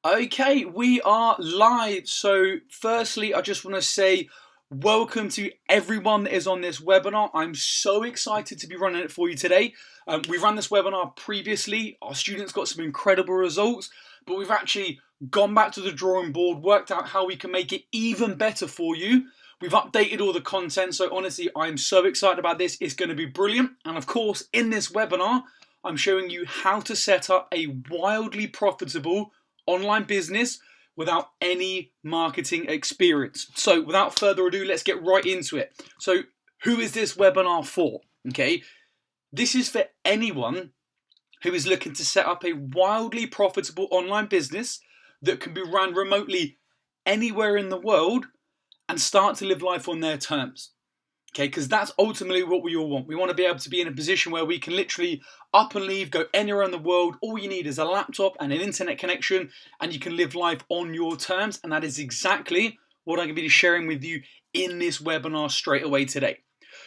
Okay, we are live. So, firstly, I just want to say welcome to everyone that is on this webinar. I'm so excited to be running it for you today. We ran this webinar previously. Our students got some incredible results, but we've actually gone back to the drawing board, worked out how we can make it even better for you. We've updated all the content. So, honestly, I'm so excited about this. It's going to be brilliant. And of course, in this webinar, I'm showing you how to set up a wildly profitable online business without any marketing experience. So without further ado, let's get right into it. So who is this webinar for? Okay, this is for anyone who is looking to set up a wildly profitable online business that can be run remotely anywhere in the world and start to live life on their terms. Okay, because that's ultimately what we all want. We want to be able to be in a position where we can literally up and leave, go anywhere in the world. All you need is a laptop and an internet connection, and you can live life on your terms. And that is exactly what I'm going to be sharing with you in this webinar straight away today.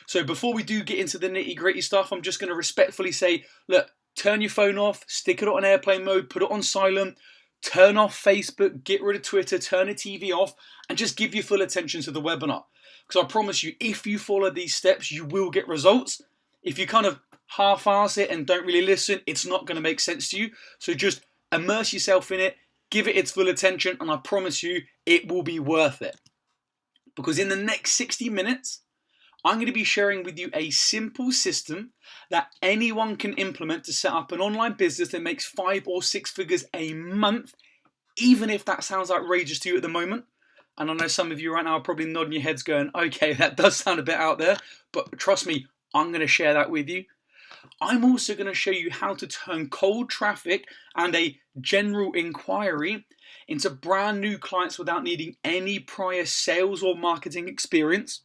So before we do get into the nitty-gritty stuff, I'm just going to respectfully say, look, turn your phone off, stick it on airplane mode, put it on silent, turn off Facebook, get rid of Twitter, turn the TV off, and just give your full attention to the webinar. Because I promise you, if you follow these steps, you will get results. If you kind of half-ass it and don't really listen, it's not going to make sense to you. So just immerse yourself in it, give it its full attention, and I promise you, it will be worth it. Because in the next 60 minutes, I'm going to be sharing with you a simple system that anyone can implement to set up an online business that makes 5 or 6 figures a month, even if that sounds outrageous to you at the moment. And I know some of you right now are probably nodding your heads going, okay, that does sound a bit out there, but trust me, I'm going to share that with you. I'm also going to show you how to turn cold traffic and a general inquiry into brand new clients without needing any prior sales or marketing experience.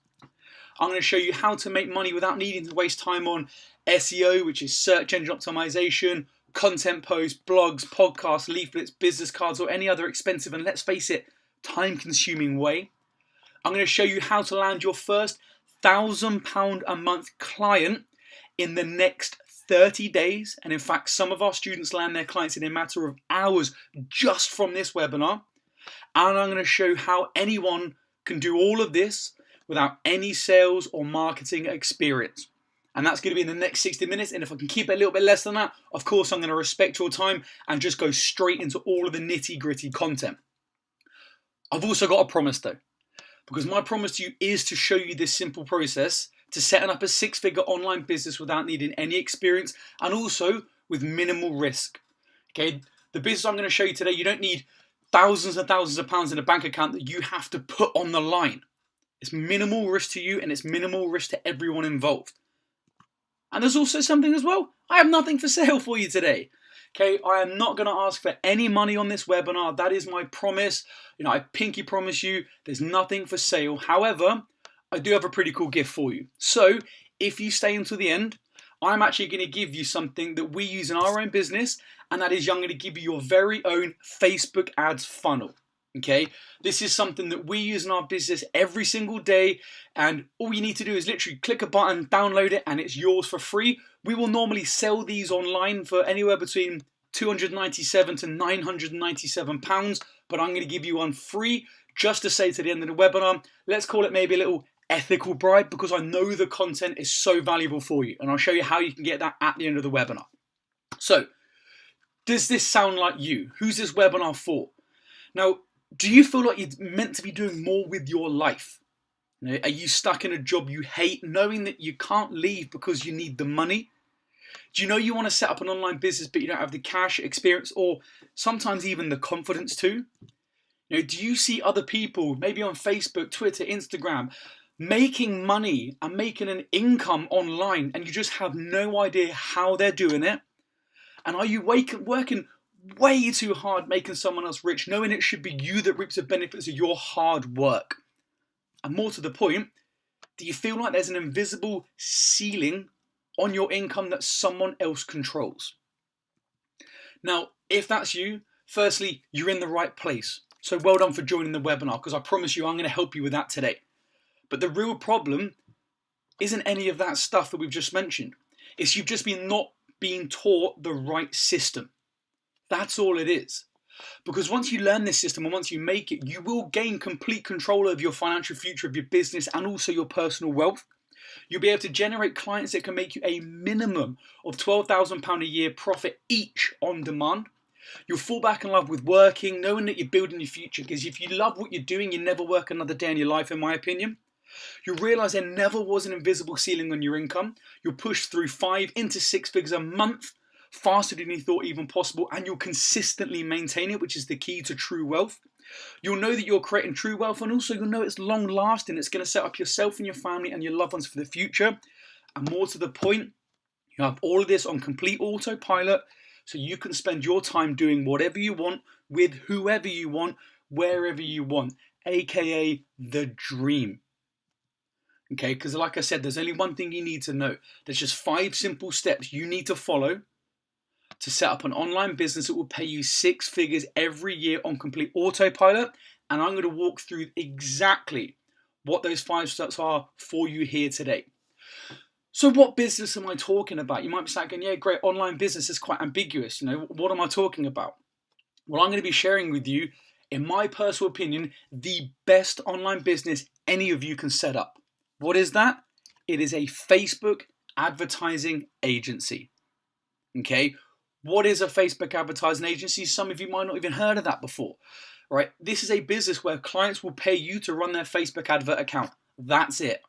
I'm going to show you how to make money without needing to waste time on SEO, which is search engine optimization, content posts, blogs, podcasts, leaflets, business cards, or any other expensive, and let's face it, time-consuming way. I'm going to show you how to land your first £1,000 a month client in the next 30 days. And in fact, some of our students land their clients in a matter of hours just from this webinar. And I'm going to show how anyone can do all of this without any sales or marketing experience. And that's going to be in the next 60 minutes. And if I can keep it a little bit less than that, of course, I'm going to respect your time and just go straight into all of the nitty-gritty content. I've also got a promise though, because my promise to you is to show you this simple process to setting up a 6-figure online business without needing any experience and also with minimal risk. Okay, the business I'm going to show you today, you don't need thousands and thousands of pounds in a bank account that you have to put on the line. It's minimal risk to you and it's minimal risk to everyone involved. And there's also something as well. I have nothing for sale for you today. Okay, I am not going to ask for any money on this webinar. That is my promise. I pinky promise you there's nothing for sale. However, I do have a pretty cool gift for you. So if you stay until the end, I'm actually going to give you something that we use in our own business, and that is I'm going to give you your very own Facebook ads funnel. Okay, this is something that we use in our business every single day, and all you need to do is literally click a button, download it, and it's yours for free. We will normally sell these online for anywhere between £297 to £997, but I'm going to give you one free just to say to the end of the webinar, let's call it maybe a little ethical bribe, because I know the content is so valuable for you, and I'll show you how you can get that at the end of the webinar. So, does this sound like you? Who's this webinar for? Now, do you feel like you're meant to be doing more with your life? Are you stuck in a job you hate, knowing that you can't leave because you need the money? Do you know you want to set up an online business, but you don't have the cash, experience, or sometimes even the confidence to? Do you see other people, maybe on Facebook, Twitter, Instagram, making money and making an income online, and you just have no idea how they're doing it? And are you working way too hard making someone else rich, knowing it should be you that reaps the benefits of your hard work? And more to the point, do you feel like there's an invisible ceiling on your income that someone else controls? Now, if that's you, firstly, you're in the right place. So well done for joining the webinar, because I promise you I'm going to help you with that today. But the real problem isn't any of that stuff that we've just mentioned. It's you've just been not being taught the right system. That's all it is. Because once you learn this system and once you make it, you will gain complete control over your financial future of your business and also your personal wealth. You'll be able to generate clients that can make you a minimum of £12,000 a year profit each on demand. You'll fall back in love with working, knowing that you're building your future, because if you love what you're doing, you never work another day in your life, in my opinion. You'll realize there never was an invisible ceiling on your income. You'll push through 5 into 6 figures a month faster than you thought even possible, and you'll consistently maintain it, which is the key to true wealth. You'll know that you're creating true wealth, and also you'll know it's long lasting. It's going to set up yourself and your family and your loved ones for the future. And more to the point, you have all of this on complete autopilot, so you can spend your time doing whatever you want, with whoever you want, wherever you want, aka the dream. Okay, because like I said, there's only one thing you need to know. There's just 5 simple steps you need to follow to set up an online business that will pay you 6 figures every year on complete autopilot. And I'm going to walk through exactly what those 5 steps are for you here today. So what business am I talking about? You might be saying, yeah, great, online business is quite ambiguous. What am I talking about? Well, I'm going to be sharing with you, in my personal opinion, the best online business any of you can set up. What is that? It is a Facebook advertising agency. Okay. What is a Facebook advertising agency? Some of you might not even heard of that before. Right? This is a business where clients will pay you to run their Facebook advert account. That's it.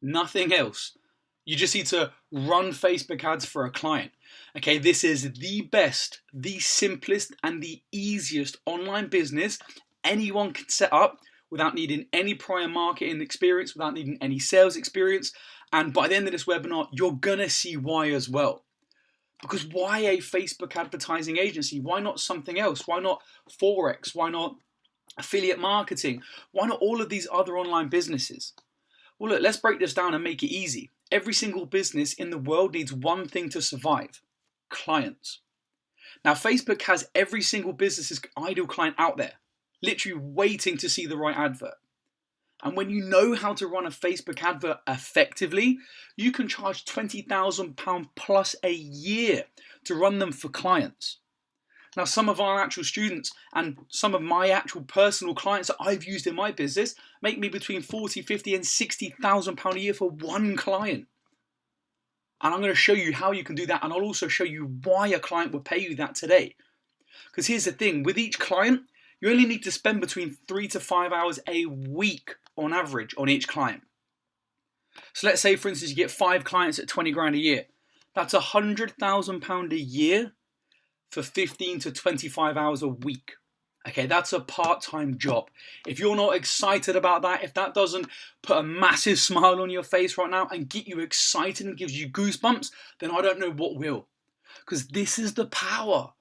Nothing else. You just need to run Facebook ads for a client. Okay, this is the best, the simplest, and the easiest online business anyone can set up without needing any prior marketing experience, without needing any sales experience. And by the end of this webinar, you're gonna see why as well. Because why a Facebook advertising agency? Why not something else? Why not Forex? Why not affiliate marketing? Why not all of these other online businesses? Well, look, let's break this down and make it easy. Every single business in the world needs one thing to survive: clients. Now, Facebook has every single business's ideal client out there, literally waiting to see the right advert. And when you know how to run a Facebook advert effectively, you can charge £20,000 plus a year to run them for clients. Now, some of our actual students and some of my actual personal clients that I've used in my business make me between £40,000, £50,000 and £60,000 a year for one client. And I'm going to show you how you can do that. And I'll also show you why a client would pay you that today. Because here's the thing, with each client, you only need to spend between 3 to 5 hours a week on average on each client. So let's say, for instance, you get 5 clients at 20 grand a year. That's £100,000 a year for 15 to 25 hours a week. Okay, that's a part-time job. If you're not excited about that, if that doesn't put a massive smile on your face right now and get you excited and gives you goosebumps, then I don't know what will. Because this is the power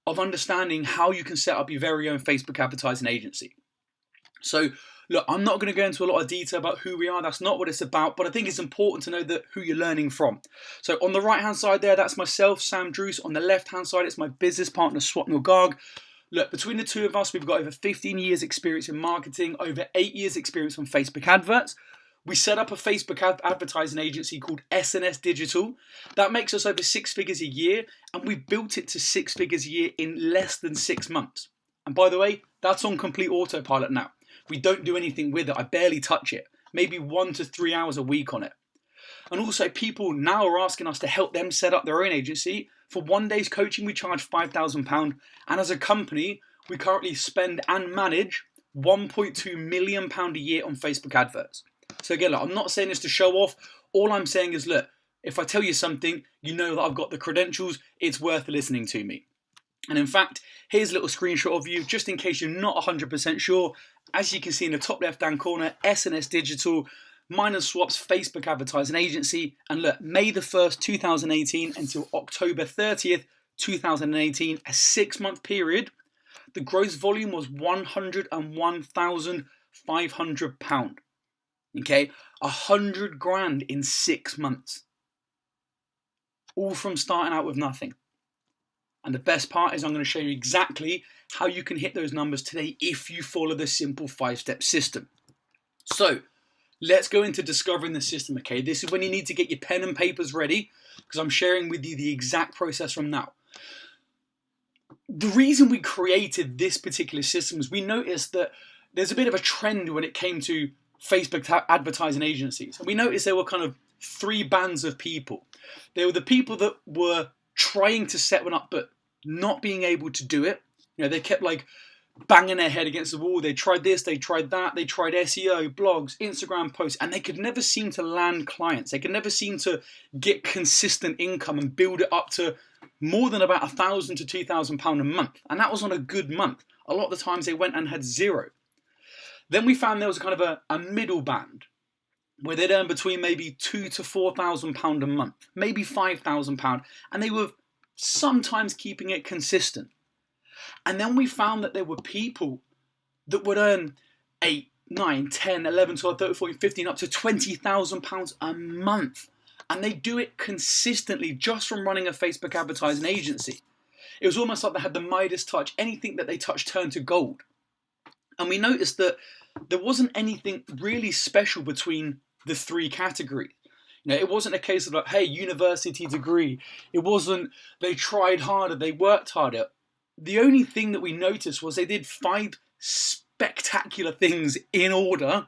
of understanding how you can set up your very own Facebook advertising agency. So look, I'm not going to go into a lot of detail about who we are. That's not what it's about, but I think it's important to know that who you're learning from. So on the right hand side there, that's myself, Sam Druce. On the left hand side, it's my business partner, Swapnil Garg. Look, between the two of us, we've got over 15 years experience in marketing, over 8 years experience on Facebook adverts. We set up a Facebook advertising agency called SNS Digital. That makes us over 6 figures a year, and we built it to 6 figures a year in less than 6 months. And by the way, that's on complete autopilot now. We don't do anything with it. I barely touch it. Maybe 1 to 3 hours a week on it. And also, people now are asking us to help them set up their own agency. For 1 day's coaching, we charge £5,000. And as a company, we currently spend and manage £1.2 million a year on Facebook adverts. So again, look, I'm not saying this to show off. All I'm saying is, look, if I tell you something, you know that I've got the credentials. It's worth listening to me. And in fact, here's a little screenshot of you, just in case you're not 100% sure. As you can see in the top left-hand corner, SNS Digital, mine and Swap's Facebook advertising agency. And look, May the 1st, 2018 until October 30th, 2018, a 6-month period, the gross volume was £101,500. Okay, 100 grand in 6 months. All from starting out with nothing. And the best part is I'm going to show you exactly how you can hit those numbers today if you follow the simple 5-step system. So let's go into discovering the system, okay? This is when you need to get your pen and papers ready because I'm sharing with you the exact process from now. the reason we created this particular system is we noticed that there's a bit of a trend when it came to Facebook advertising agencies. And we noticed there were kind of three bands of people. There were the people that were trying to set one up but not being able to do it. They kept like banging their head against the wall. They tried this, they tried that, they tried SEO, blogs, Instagram posts, and they could never seem to land clients. They could never seem to get consistent income and build it up to more than about £1,000 to £2,000 a month. And that was on a good month. A lot of the times they went and had zero. Then we found there was kind of a middle band where they'd earn between maybe £2,000 to £4,000 a month, maybe £5,000, and they were sometimes keeping it consistent. And then we found that there were people that would earn 8, 9, 10, 11, 12, 13, 14, 15, up to £20,000 a month. And they do it consistently just from running a Facebook advertising agency. It was almost like they had the Midas touch. Anything that they touched turned to gold. And we noticed that there wasn't anything really special between the three categories. It wasn't a case of like, hey, university degree. It wasn't they tried harder, they worked harder. The only thing that we noticed was they did 5 spectacular things in order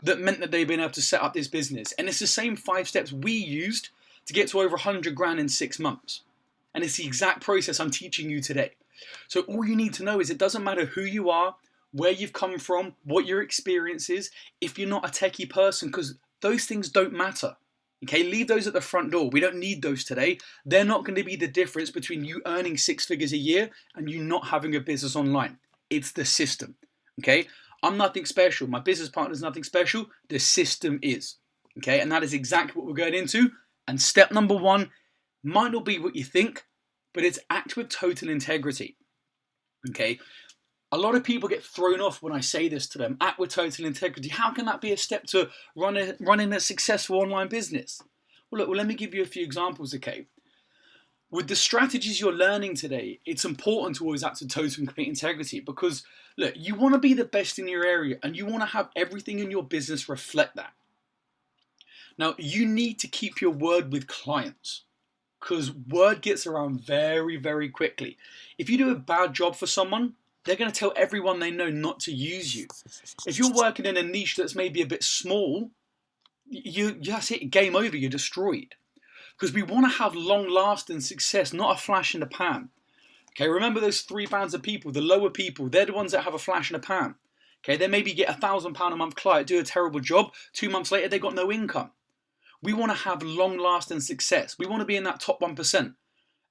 that meant that they'd been able to set up this business. And it's the same 5 steps we used to get to over 100 grand in 6 months. And it's the exact process I'm teaching you today. So all you need to know is it doesn't matter who you are, where you've come from, what your experience is, if you're not a techie person, because those things don't matter. Okay, leave those at the front door. We don't need those today. They're not going to be the difference between you earning 6 figures a year and you not having a business online. It's the system. Okay, I'm nothing special. My business partner is nothing special. The system is. Okay, and that is exactly what we're going into. And step number 1 might not be what you think, but it's act with total integrity. Okay, a lot of people get thrown off when I say this to them. Act with total integrity. How can that be a step to running a successful online business? Well, let me give you a few examples, okay? With the strategies you're learning today, it's important to always act with total and complete integrity because, look, you want to be the best in your area and you want to have everything in your business reflect that. Now, you need to keep your word with clients because word gets around very, very quickly. If you do a bad job for someone, they're going to tell everyone they know not to use you. If you're working in a niche that's maybe a bit small, that's it, game over, you're destroyed. Because we want to have long-lasting success, not a flash in the pan. Okay, remember those 3 bands of people, the lower people, they're the ones that have a flash in the pan. Okay, they maybe get £1,000 a month client, do a terrible job, 2 months later they got no income. We want to have long-lasting success. We want to be in that top 1%,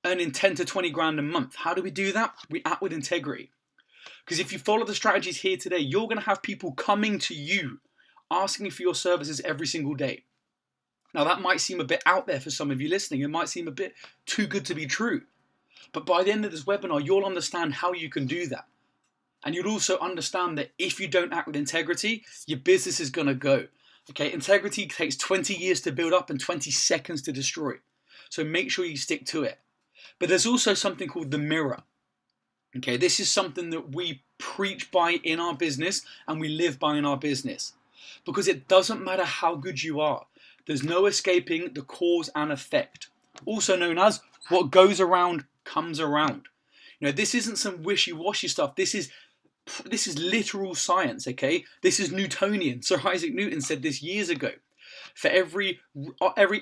earning 10 to 20 grand a month. How do we do that? We act with integrity. Because if you follow the strategies here today, you're going to have people coming to you, asking for your services every single day. Now that might seem a bit out there for some of you listening. It might seem a bit too good to be true. But by the end of this webinar, you'll understand how you can do that. And you'll also understand that if you don't act with integrity, your business is going to go. Okay, integrity takes 20 years to build up and 20 seconds to destroy. So make sure you stick to it. But there's also something called the mirror. Okay, this is something that we preach by in our business and we live by in our business. Because it doesn't matter how good you are. There's no escaping the cause and effect. Also known as what goes around comes around. This isn't some wishy-washy stuff. This is literal science, okay? This is Newtonian. Sir Isaac Newton said this years ago. For every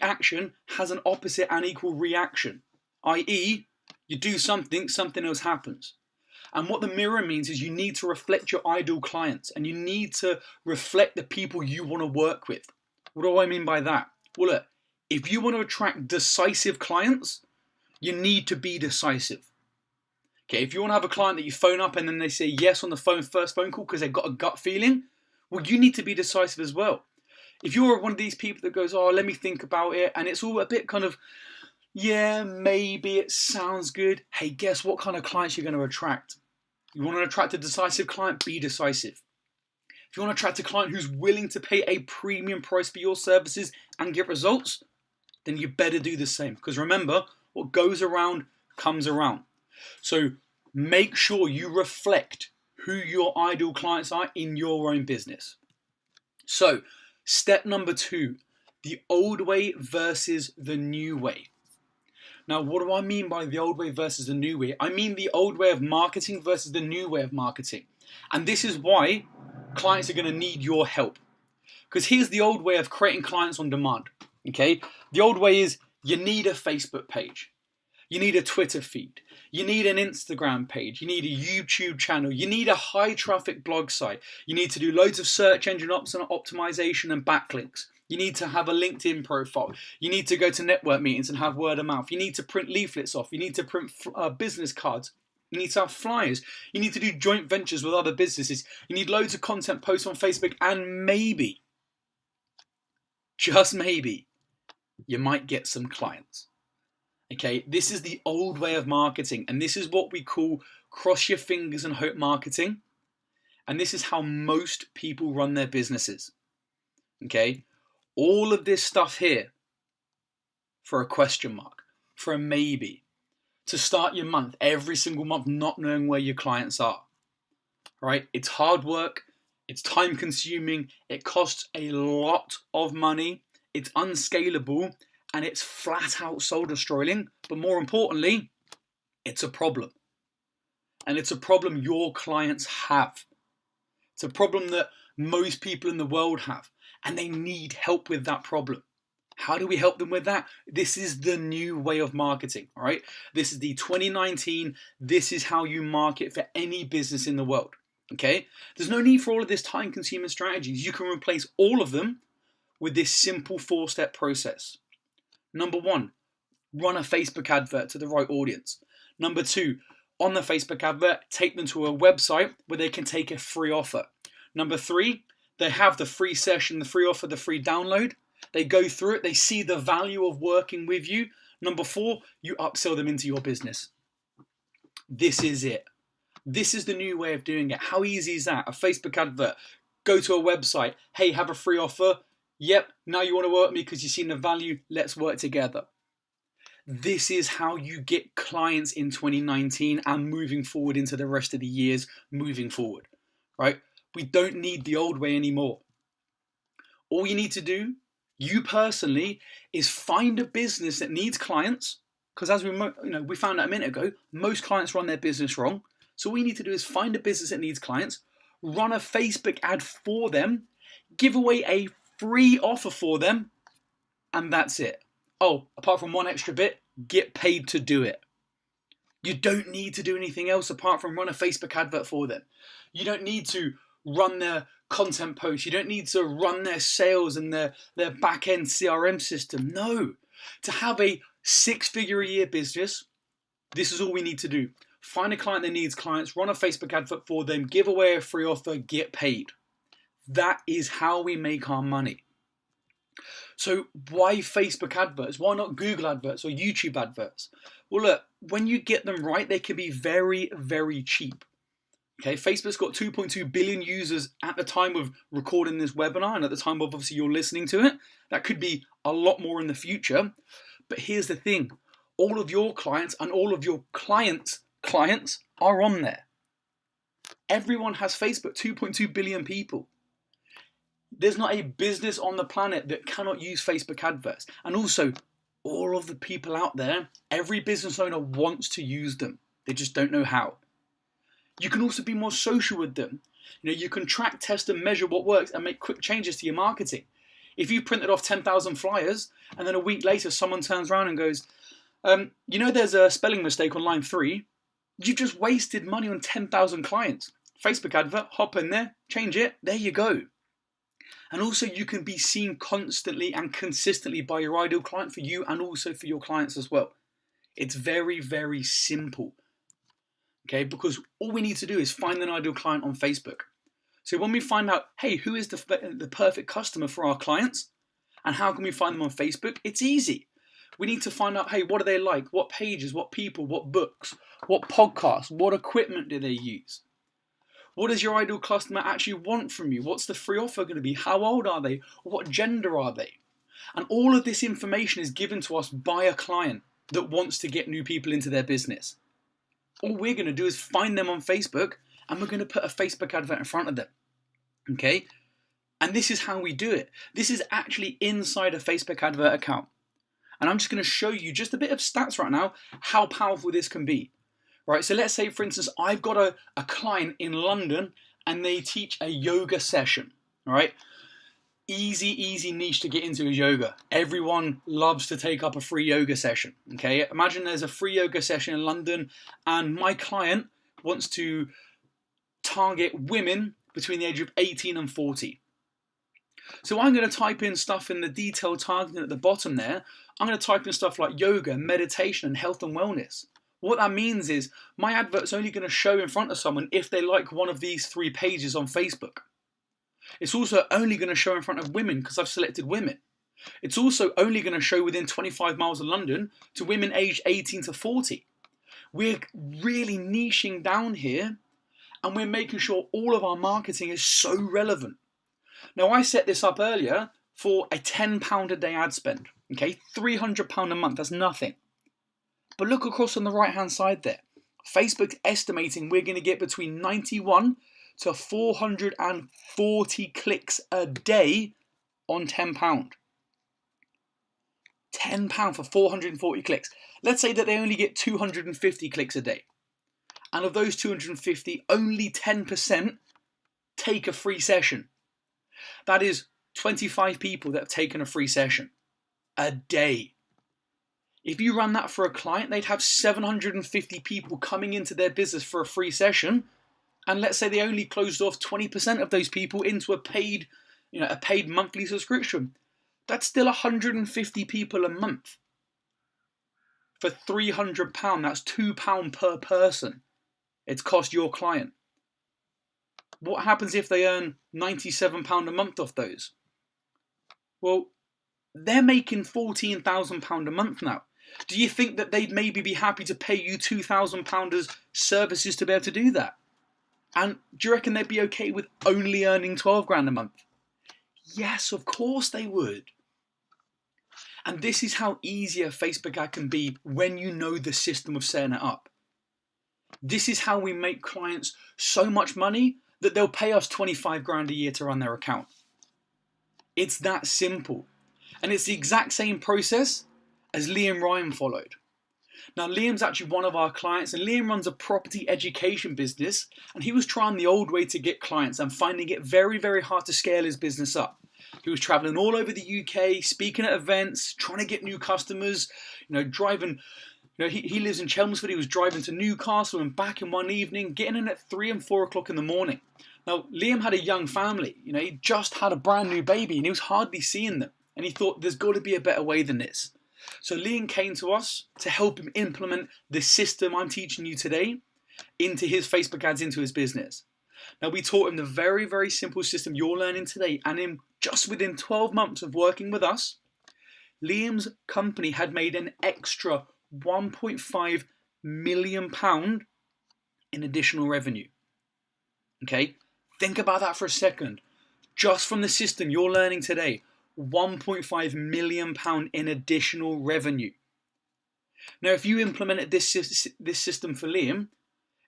action has an opposite and equal reaction. I.e., you do something, something else happens. And what the mirror means is you need to reflect your ideal clients and you need to reflect the people you want to work with. What do I mean by that? Well, look, if you want to attract decisive clients, you need to be decisive. Okay, if you want to have a client that you phone up and then they say yes on the first phone call because they've got a gut feeling, well, you need to be decisive as well. If you're one of these people that goes, oh, let me think about it, and it's all a bit kind of, yeah, maybe it sounds good. Hey, guess what kind of clients you're going to attract? You want to attract a decisive client? Be decisive. If you want to attract a client who's willing to pay a premium price for your services and get results, then you better do the same. Because remember, what goes around comes around. So make sure you reflect who your ideal clients are in your own business. So step number 2, the old way versus the new way. Now, what do I mean by the old way versus the new way? I mean the old way of marketing versus the new way of marketing. And this is why clients are going to need your help. Because here's the old way of creating clients on demand. Okay? The old way is you need a Facebook page. You need a Twitter feed. You need an Instagram page. You need a YouTube channel. You need a high traffic blog site. You need to do loads of search engine optimization and backlinks. You need to have a LinkedIn profile. You need to go to network meetings and have word of mouth. You need to print leaflets off. You need to print business cards. You need to have flyers. You need to do joint ventures with other businesses. You need loads of content posts on Facebook, and maybe, just maybe, you might get some clients. Okay, this is the old way of marketing, and this is what we call cross your fingers and hope marketing. And this is how most people run their businesses. Okay, all of this stuff here for a question mark, for a maybe, to start your month, every single month, not knowing where your clients are. Right? It's hard work, it's time consuming, it costs a lot of money, it's unscalable, and it's flat out soul destroying, but more importantly, it's a problem. And it's a problem your clients have. It's a problem that most people in the world have, and they need help with that problem. How do we help them with that? This is the new way of marketing, all right? This is the 2019, this is how you market for any business in the world, okay? There's no need for all of this time-consuming strategies. You can replace all of them with this simple 4-step process. Number 1, run a Facebook advert to the right audience. Number 2, on the Facebook advert, take them to a website where they can take a free offer. Number 3, they have the free session, the free offer, the free download. They go through it, they see the value of working with you. Number 4, you upsell them into your business. This is it. This is the new way of doing it. How easy is that? A Facebook advert, go to a website, hey, have a free offer. Yep, now you want to work with me because you've seen the value, let's work together. This is how you get clients in 2019 and moving forward into the rest of the years moving forward, right? We don't need the old way anymore. All you need to do, you personally, is find a business that needs clients, because as we found out a minute ago, most clients run their business wrong. So all you need to do is find a business that needs clients, run a Facebook ad for them, give away a free offer for them, and that's it. Oh, apart from one extra bit, get paid to do it. You don't need to do anything else apart from run a Facebook advert for them. You don't need to run their content posts. You don't need to run their sales and their back-end CRM system. No. To have a 6-figure a year business, this is all we need to do. Find a client that needs clients, run a Facebook advert for them, give away a free offer, get paid. That is how we make our money. So why Facebook adverts? Why not Google adverts or YouTube adverts? Well, look, when you get them right, they can be very, very cheap. Okay, Facebook's got 2.2 billion users at the time of recording this webinar, and at the time of obviously you're listening to it. That could be a lot more in the future. But here's the thing. All of your clients and all of your clients' clients are on there. Everyone has Facebook, 2.2 billion people. There's not a business on the planet that cannot use Facebook adverts. And also, all of the people out there, every business owner wants to use them. They just don't know how. You can also be more social with them. You can track, test, and measure what works and make quick changes to your marketing. If you printed off 10,000 flyers and then a week later someone turns around and goes, there's a spelling mistake on line 3, you've just wasted money on 10,000 clients. Facebook advert, hop in there, change it, there you go. And also you can be seen constantly and consistently by your ideal client for you and also for your clients as well. It's very, very simple. Okay, because all we need to do is find an ideal client on Facebook. So when we find out, hey, who is the perfect customer for our clients and how can we find them on Facebook? It's easy. We need to find out, hey, what do they like? What pages, what people, what books, what podcasts, what equipment do they use? What does your ideal customer actually want from you? What's the free offer going to be? How old are they? What gender are they? And all of this information is given to us by a client that wants to get new people into their business. All we're going to do is find them on Facebook and we're going to put a Facebook advert in front of them. Okay? And this is how we do it. This is actually inside a Facebook advert account. And I'm just going to show you just a bit of stats right now, how powerful this can be. Right, so let's say, for instance, I've got a client in London and they teach a yoga session. All right, easy niche to get into is yoga. Everyone loves to take up a free yoga session. Okay, imagine there's a free yoga session in London and my client wants to target women between the age of 18 and 40. So I'm going to type in stuff in the detailed targeting at the bottom there. I'm going to type in stuff like yoga, meditation, and health and wellness. What that means is my advert's only going to show in front of someone if they like one of these 3 pages on Facebook. It's also only going to show in front of women because I've selected women. It's also only going to show within 25 miles of London to women aged 18 to 40. We're really niching down here and we're making sure all of our marketing is so relevant. Now, I set this up earlier for a £10 a day ad spend. Okay, £300 a month, that's nothing. But look across on the right hand side there. Facebook's estimating we're going to get between 91 to 440 clicks a day on £10. £10 for 440 clicks. Let's say that they only get 250 clicks a day. And of those 250, only 10% take a free session. That is 25 people that have taken a free session a day. If you run that for a client, they'd have 750 people coming into their business for a free session. And let's say they only closed off 20% of those people into a paid monthly subscription. That's still 150 people a month. For £300, that's £2 per person. It's cost your client. What happens if they earn £97 a month off those? Well, they're making £14,000 a month now. Do you think that they'd maybe be happy to pay you £2,000 as services to be able to do that? And do you reckon they'd be okay with only earning 12 grand a month? Yes, of course they would. And this is how easy a Facebook ad can be when you know the system of setting it up. This is how we make clients so much money that they'll pay us 25 grand a year to run their account. It's that simple. And it's the exact same process as Liam Ryan followed. Now, Liam's actually one of our clients, and Liam runs a property education business, and he was trying the old way to get clients and finding it very, very hard to scale his business up. He was traveling all over the UK, speaking at events, trying to get new customers, driving. He lives in Chelmsford. He was driving to Newcastle and back in one evening, getting in at 3 and 4 o'clock in the morning. Now, Liam had a young family. He just had a brand new baby and he was hardly seeing them. And he thought, there's got to be a better way than this. So Liam came to us to help him implement the system I'm teaching you today into his Facebook ads, into his business. Now, we taught him the very, very simple system you're learning today. And just within 12 months of working with us, Liam's company had made an extra £1.5 million in additional revenue. Okay, think about that for a second. Just from the system you're learning today, £1.5 million in additional revenue. Now, if you implemented this system for Liam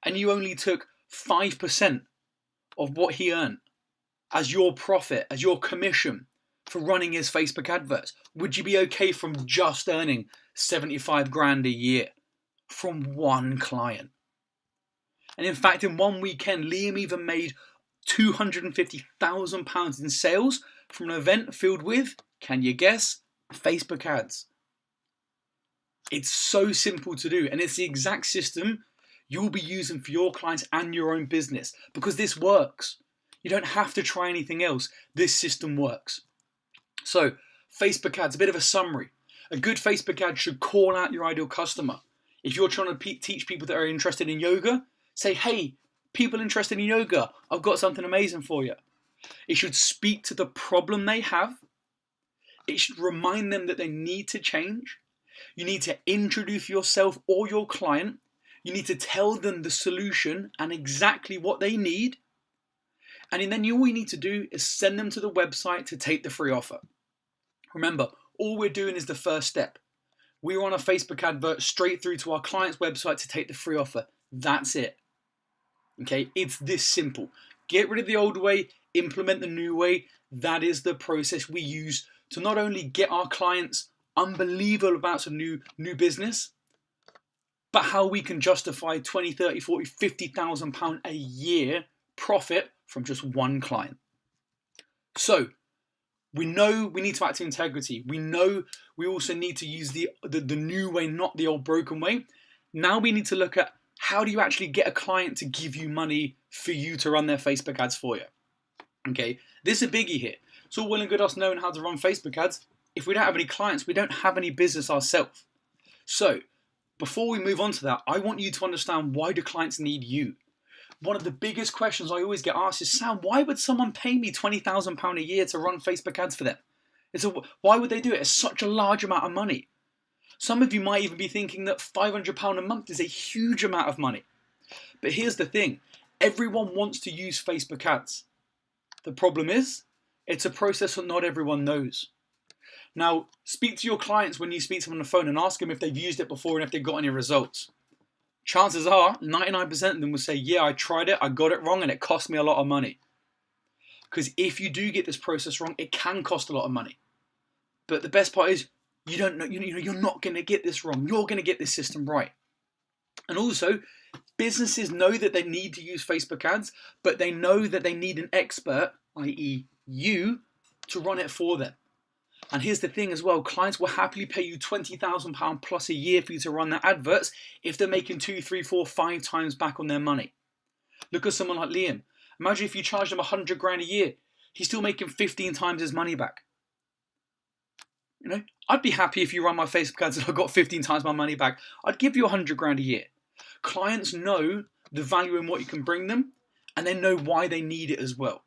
and you only took 5% of what he earned as your profit, as your commission for running his Facebook adverts, would you be okay from just earning 75 grand a year from one client? And in fact, in one weekend, Liam even made £250,000 in sales from an event filled with, can you guess, Facebook ads. It's so simple to do, and it's the exact system you'll be using for your clients and your own business, because this works. You don't have to try anything else. This system works. So, Facebook ads, a bit of a summary. A good Facebook ad should call out your ideal customer. If you're trying to teach people that are interested in yoga, say, hey, people interested in yoga, I've got something amazing for you. It should speak to the problem they have. It should remind them that they need to change. You need to introduce yourself or your client. You need to tell them the solution and exactly what they need. And then all you need to do is send them to the website to take the free offer. Remember, all we're doing is the first step. We run a Facebook advert straight through to our client's website to take the free offer. That's it. Okay, it's this simple. Get rid of the old way, implement the new way. That is the process we use to not only get our clients unbelievable amounts of new business, but how we can justify 20, 30, 40, 50,000 pound a year profit from just one client. So we know we need to act in integrity. We know we also need to use the new way, not the old broken way. Now we need to look at, how do you actually get a client to give you money for you to run their Facebook ads for you? Okay, this is a biggie here. It's all well and good us knowing how to run Facebook ads. If we don't have any clients, we don't have any business ourselves. So before we move on to that, I want you to understand, why do clients need you? One of the biggest questions I always get asked is, Sam, why would someone pay me £20,000 a year to run Facebook ads for them? Why would they do it? It's such a large amount of money. Some of you might even be thinking that £500 a month is a huge amount of money. But here's the thing. Everyone wants to use Facebook ads. The problem is, it's a process that not everyone knows. Now, speak to your clients when you speak to them on the phone and ask them if they've used it before and if they've got any results. Chances are 99% of them will say, yeah, I tried it, I got it wrong, and it cost me a lot of money. Because if you do get this process wrong, it can cost a lot of money. But the best part is, you don't know, you're not going to get this wrong. You're going to get this system right. And also, businesses know that they need to use Facebook ads, but they know that they need an expert, i.e. you, to run it for them. And here's the thing as well, clients will happily pay you £20,000 plus a year for you to run their adverts if they're making 2, 3, 4, 5 times back on their money. Look at someone like Liam. Imagine if you charged him 100 grand a year. He's still making 15 times his money back. I'd be happy if you run my Facebook ads and I got 15 times my money back. I'd give you 100 grand a year. Clients know the value in what you can bring them, and they know why they need it as well.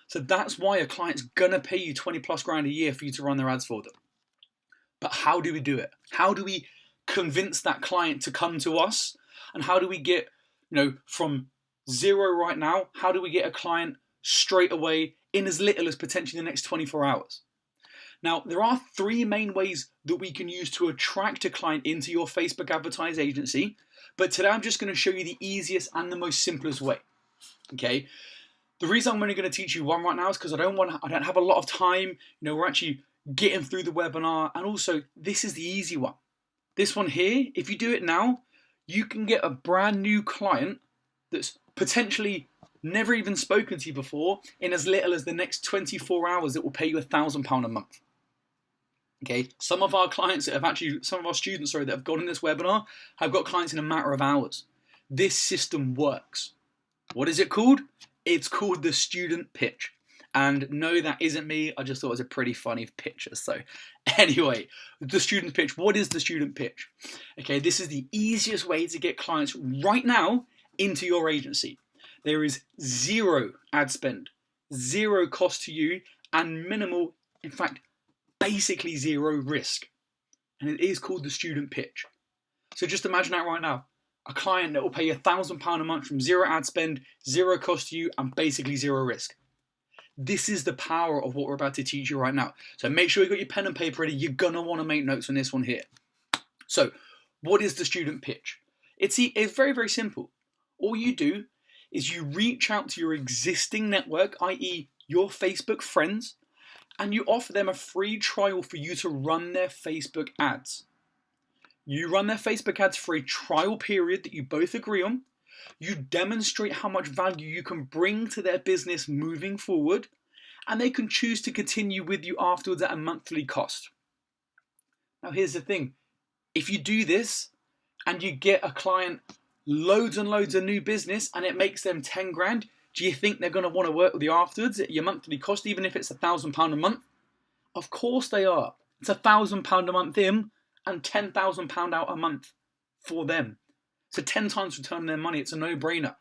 So that's why a client's gonna pay you 20 plus grand a year for you to run their ads for them. But how do we do it? How do we convince that client to come to us? And how do we get, from zero right now, how do we get a client straight away in as little as potentially the next 24 hours? Now, there are 3 main ways that we can use to attract a client into your Facebook advertising agency. But today I'm just going to show you the easiest and the most simplest way. Okay. The reason I'm only going to teach you one right now is because I don't have a lot of time. We're actually getting through the webinar, and also this is the easy one. This one here, if you do it now, you can get a brand new client that's potentially never even spoken to you before in as little as the next 24 hours that will pay you £1,000 a month. Okay, some of our students that have gone in this webinar have got clients in a matter of hours. This system works. What is it called? It's called the student pitch. And no, that isn't me. I just thought it was a pretty funny picture. So anyway, the student pitch. What is the student pitch? Okay, this is the easiest way to get clients right now into your agency. There is 0 ad spend, 0 cost to you, and minimal, in fact, basically 0 risk. And it is called the student pitch. So just imagine that right now. A client that will pay you £1,000 a month from 0 ad spend, 0 cost to you, and basically 0 risk. This is the power of what we're about to teach you right now. So make sure you got your pen and paper ready. You're going to want to make notes on this one here. So what is the student pitch? It's very, very simple. All you do is you reach out to your existing network, i.e. your Facebook friends, and you offer them a free trial for you to run their Facebook ads. You run their Facebook ads for a trial period that you both agree on. You demonstrate how much value you can bring to their business moving forward, and they can choose to continue with you afterwards at a monthly cost. Now here's the thing. If you do this and you get a client loads and loads of new business and it makes them 10 grand, do you think they're going to want to work with you afterwards at your monthly cost, even if it's £1,000 a month? Of course they are. It's £1,000 a month in and £10,000 out a month for them. So 10 times return on their money. It's a no-brainer.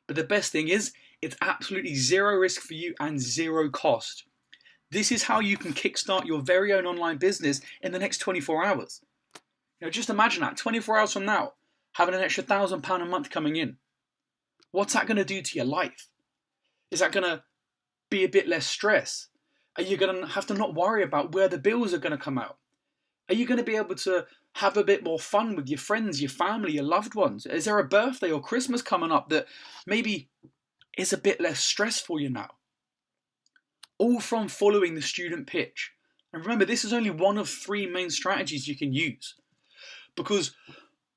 But the best thing is, it's absolutely 0 risk for you and 0 cost. This is how you can kickstart your very own online business in the next 24 hours. Just imagine that, 24 hours from now, having an extra £1,000 a month coming in. What's that going to do to your life? Is that going to be a bit less stress? Are you going to have to not worry about where the bills are going to come out? Are you going to be able to have a bit more fun with your friends, your family, your loved ones? Is there a birthday or Christmas coming up that maybe is a bit less stress for you now? All from following the student pitch. And remember, this is only one of 3 main strategies you can use. Because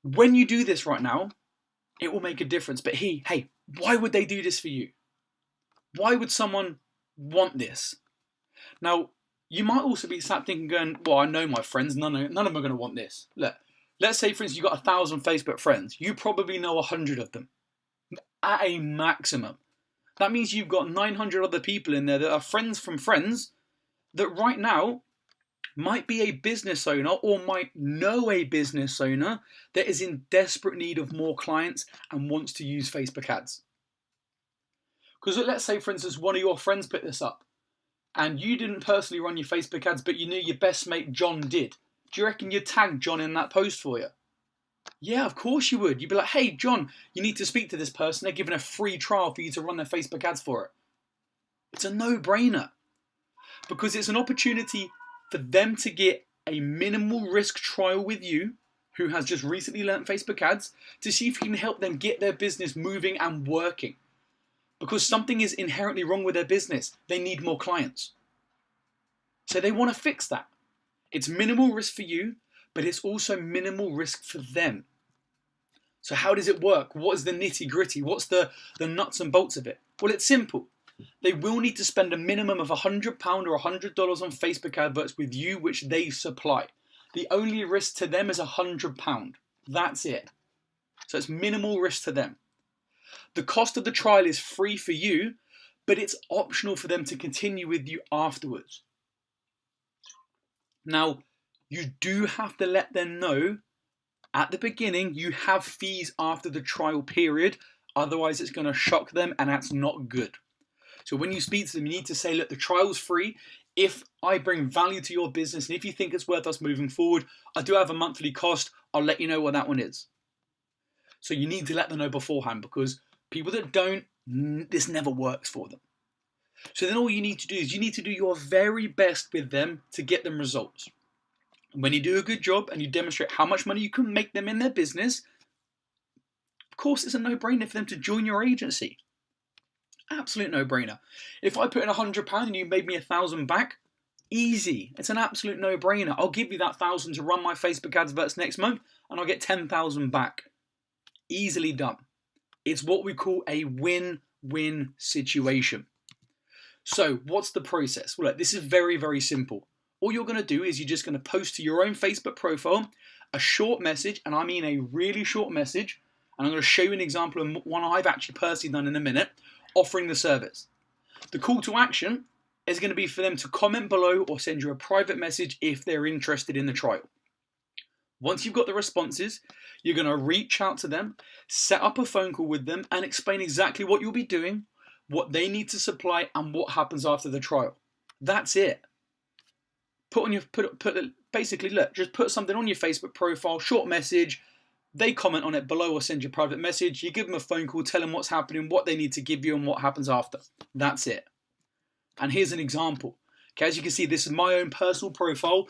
when you do this right now, it will make a difference. But hey, why would they do this for you? Why would someone want this? Now, you might also be sat thinking, going, well, I know my friends, none of them are going to want this. Look, let's say, for instance, you've got 1,000 Facebook friends. You probably know 100 of them at a maximum. That means you've got 900 other people in there that are friends from friends that right now might be a business owner or might know a business owner that is in desperate need of more clients and wants to use Facebook ads. Because let's say, for instance, one of your friends put this up and you didn't personally run your Facebook ads, but you knew your best mate John did. Do you reckon you'd tag John in that post for you? Yeah, of course you would. You'd be like, hey, John, you need to speak to this person. They're giving a free trial for you to run their Facebook ads for it. It's a no-brainer because it's an opportunity for them to get a minimal risk trial with you, who has just recently learned Facebook ads, to see if you can help them get their business moving and working. Because something is inherently wrong with their business. They need more clients. So they want to fix that. It's minimal risk for you, but it's also minimal risk for them. So how does it work? What is the nitty gritty? What's the nuts and bolts of it? Well, it's simple. They will need to spend a minimum of £100 or $100 on Facebook adverts with you, which they supply. The only risk to them is £100. That's it. So it's minimal risk to them. The cost of the trial is free for you, but it's optional for them to continue with you afterwards. Now, you do have to let them know at the beginning you have fees after the trial period, otherwise it's going to shock them and that's not good. So when you speak to them, you need to say, look, the trial's free. If I bring value to your business and if you think it's worth us moving forward, I do have a monthly cost. I'll let you know what that one is. So you need to let them know beforehand, because people that don't, this never works for them. So then all you need to do is you need to do your very best with them to get them results. And when you do a good job and you demonstrate how much money you can make them in their business, of course it's a no-brainer for them to join your agency. Absolute no-brainer. If I put in £100 and you made me 1,000 back, easy. It's an absolute no-brainer. I'll give you that 1,000 to run my Facebook adverts next month and I'll get 10,000 back. Easily done. It's what we call a win-win situation. So what's the process? Well, look, this is very, very simple. All you're going to do is you're just going to post to your own Facebook profile a short message, and I mean a really short message, and I'm going to show you an example of one I've actually personally done in a minute, offering the service. The call to action is going to be for them to comment below or send you a private message if they're interested in the trial. Once you've got the responses, you're going to reach out to them, set up a phone call with them, and explain exactly what you'll be doing, what they need to supply, and what happens after the trial. That's it. Basically, look, just put something on your Facebook profile, short message. They comment on it below or send you a private message. You give them a phone call, tell them what's happening, what they need to give you, and what happens after. That's it. And here's an example. Okay, as you can see, this is my own personal profile.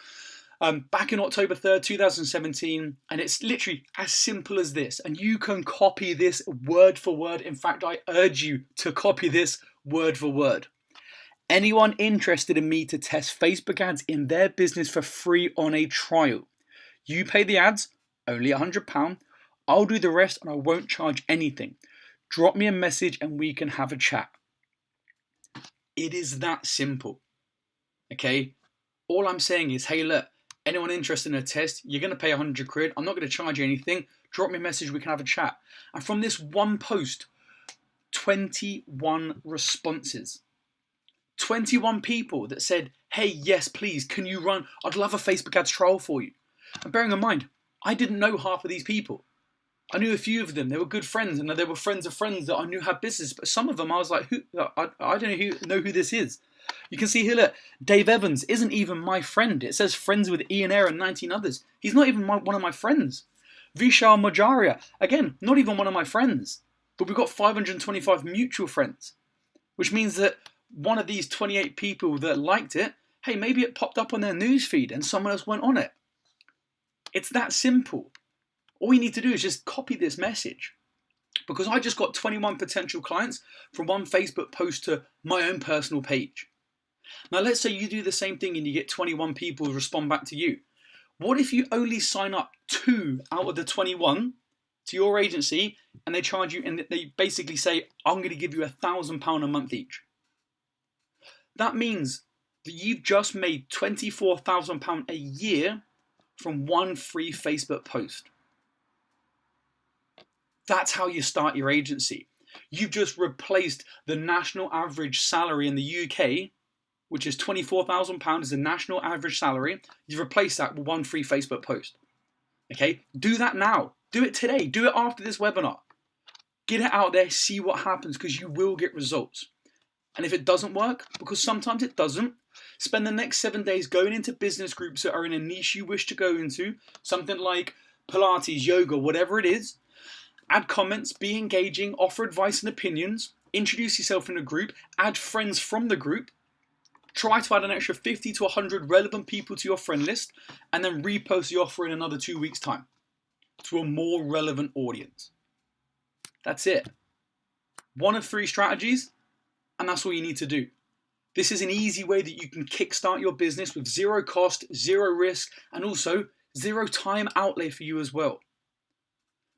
Back in October 3rd, 2017, and it's literally as simple as this. And you can copy this word for word. In fact, I urge you to copy this word for word. Anyone interested in me to test Facebook ads in their business for free on a trial? You pay the ads, only £100. I'll do the rest and I won't charge anything. Drop me a message and we can have a chat. It is that simple. Okay? All I'm saying is, hey, look, anyone interested in a test, you're going to pay 100 quid. I'm not going to charge you anything. Drop me a message, we can have a chat. And from this one post, 21 responses. 21 people that said, hey, yes, please, can you run? I'd love a Facebook ads trial for you. And bearing in mind, I didn't know half of these people. I knew a few of them. They were good friends, and they were friends of friends that I knew had business. But some of them, I was like, who? I don't know who this is. You can see here, look, Dave Evans isn't even my friend. It says friends with Ian Eyre and 19 others. He's not even one of my friends. Vishal Majaria, again, not even one of my friends. But we've got 525 mutual friends, which means that one of these 28 people that liked it, hey, maybe it popped up on their newsfeed and someone else went on it. It's that simple. All you need to do is just copy this message. Because I just got 21 potential clients from one Facebook post to my own personal page. Now, let's say you do the same thing and you get 21 people respond back to you. What if you only sign up 2 out of the 21 to your agency and they charge you and they basically say, I'm going to give you £1,000 a month each? That means that you've just made £24,000 a year from one free Facebook post. That's how you start your agency. You've just replaced the national average salary in the UK, which is £24,000 as a national average salary. You've replaced that with one free Facebook post. Okay, do that now. Do it today. Do it after this webinar. Get it out there, see what happens, because you will get results. And if it doesn't work, because sometimes it doesn't, spend the next 7 days going into business groups that are in a niche you wish to go into, something like Pilates, yoga, whatever it is. Add comments, be engaging, offer advice and opinions, introduce yourself in a group, add friends from the group, try to add an extra 50 to 100 relevant people to your friend list, and then repost the offer in another 2 weeks' time to a more relevant audience. That's it. 1 of 3 strategies, and that's all you need to do. This is an easy way that you can kickstart your business with 0 cost, 0 risk, and also 0 time outlay for you as well.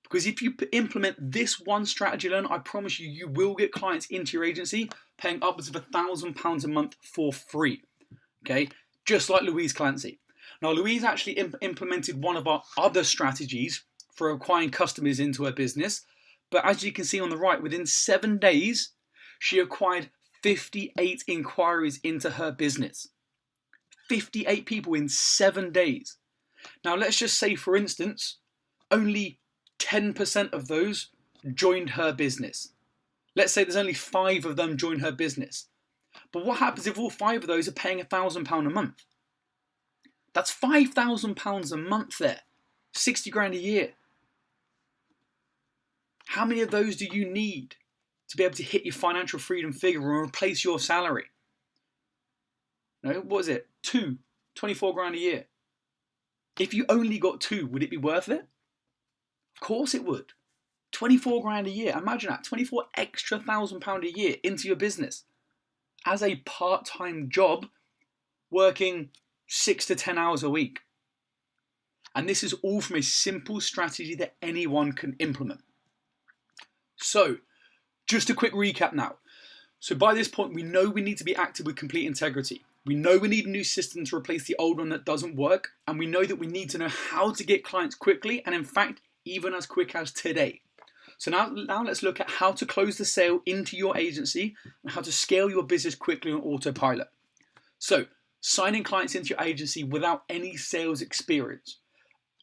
Because if you implement this one strategy alone, I promise you, you will get clients into your agency paying upwards of £1,000 a month for free. Okay, just like Louise Clancy. Now, Louise actually implemented one of our other strategies for acquiring customers into her business. But as you can see on the right, within 7 days, she acquired 58 inquiries into her business. 58 people in 7 days. Now, let's just say, for instance, only 10% of those joined her business. Let's say there's only 5 of them join her business. But what happens if all 5 of those are paying £1,000 a month? That's £5,000 a month there. 60 grand a year. How many of those do you need to be able to hit your financial freedom figure and replace your salary? No, what is it? 24 grand a year. If you only got 2, would it be worth it? Of course it would. 24 grand a year. Imagine that. 24 extra £1,000 a year into your business as a part-time job, working 6 to 10 hours a week. And this is all from a simple strategy that anyone can implement. So, just a quick recap now. So by this point, we know we need to be active with complete integrity. We know we need a new system to replace the old one that doesn't work. And we know that we need to know how to get clients quickly, and in fact, even as quick as today. So now let's look at how to close the sale into your agency and how to scale your business quickly on autopilot. So, signing clients into your agency without any sales experience,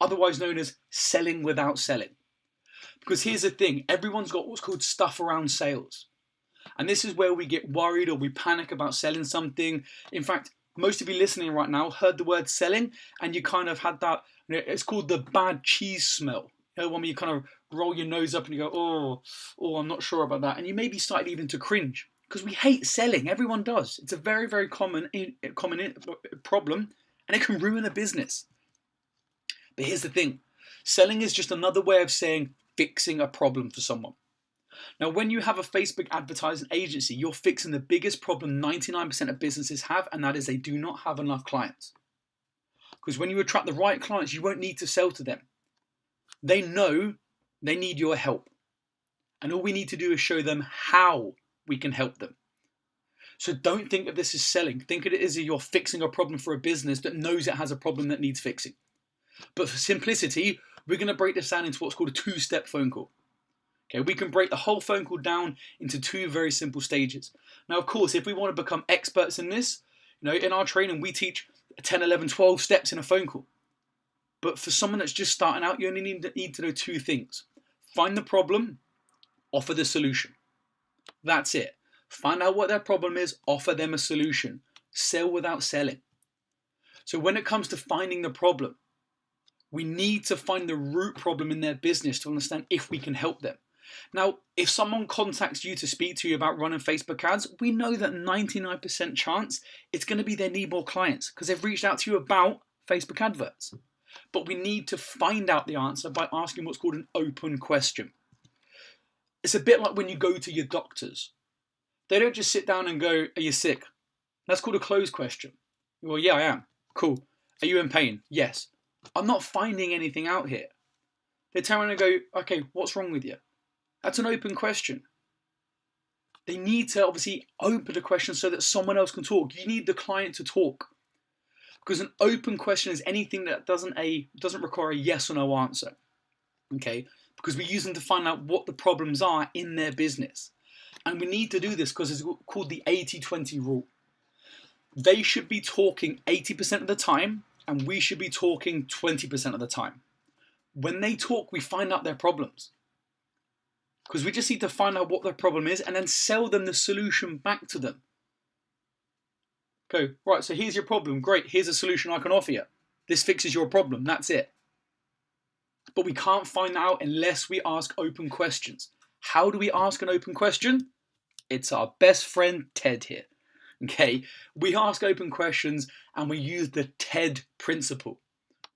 otherwise known as selling without selling. Because here's the thing, everyone's got what's called stuff around sales. And this is where we get worried or we panic about selling something. In fact, most of you listening right now heard the word selling and you kind of had that, it's called the bad cheese smell. You know, when you kind of roll your nose up and you go, oh, I'm not sure about that. And you maybe started even to cringe because we hate selling. Everyone does. It's a very, very common problem and it can ruin a business. But here's the thing. Selling is just another way of saying fixing a problem for someone. Now, when you have a Facebook advertising agency, you're fixing the biggest problem 99% of businesses have, and that is they do not have enough clients. Because when you attract the right clients, you won't need to sell to them. They know they need your help. And all we need to do is show them how we can help them. So don't think of this as selling. Think of it as you're fixing a problem for a business that knows it has a problem that needs fixing. But for simplicity, we're going to break this down into what's called a 2-step phone call. Okay, we can break the whole phone call down into 2 very simple stages. Now, of course, if we want to become experts in this, in our training, we teach 10, 11, 12 steps in a phone call. But for someone that's just starting out, you only need to know 2 things. Find the problem, offer the solution. That's it. Find out what their problem is, offer them a solution. Sell without selling. So when it comes to finding the problem, we need to find the root problem in their business to understand if we can help them. Now, if someone contacts you to speak to you about running Facebook ads, we know that 99% chance it's going to be they need more clients because they've reached out to you about Facebook adverts. But we need to find out the answer by asking what's called an open question. It's a bit like when you go to your doctors. They don't just sit down and go, are you sick? That's called a closed question. Well, yeah, I am. Cool. Are you in pain? Yes. I'm not finding anything out here. They turn around and go, okay, what's wrong with you? That's an open question. They need to obviously open the question so that someone else can talk. You need the client to talk. Because an open question is anything that doesn't require a yes or no answer. Okay? Because we use them to find out what the problems are in their business. And we need to do this because it's called the 80-20 rule. They should be talking 80% of the time, and we should be talking 20% of the time. When they talk, we find out their problems. Because we just need to find out what their problem is and then sell them the solution back to them. Go, right, so here's your problem. Great, here's a solution I can offer you. This fixes your problem, that's it. But we can't find out unless we ask open questions. How do we ask an open question? It's our best friend Ted here. Okay, we ask open questions and we use the TED principle.